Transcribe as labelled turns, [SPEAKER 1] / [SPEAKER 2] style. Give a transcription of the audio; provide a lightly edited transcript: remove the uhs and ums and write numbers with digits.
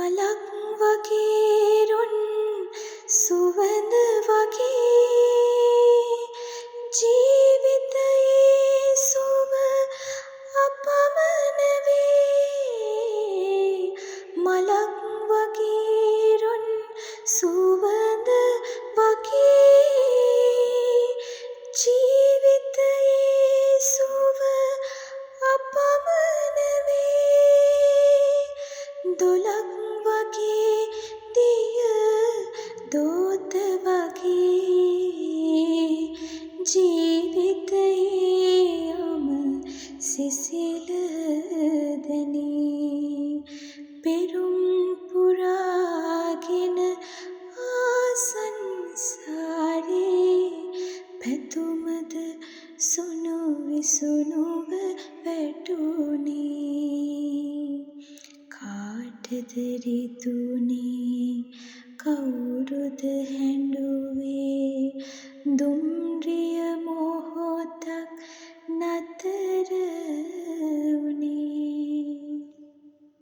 [SPEAKER 1] මලක් වගේ රොන් සුවඳ වගේ ජීවිතයේ සුව අපමණ වේ. මලක් වගේ රොන් සුවඳ වගේ ජීවිතයේ සුව අපමණ වේ. දොලක් වගේ දිය දෝත වගේ ජීවිතයේ යම සිසිල දැනේ. පෙරුම් පුරාගෙන ආසංසාරේ පැතුමද සුණු විසුණුව වැටුනේ. කාටද රිදුනේ කවුරුද හැඬුවේ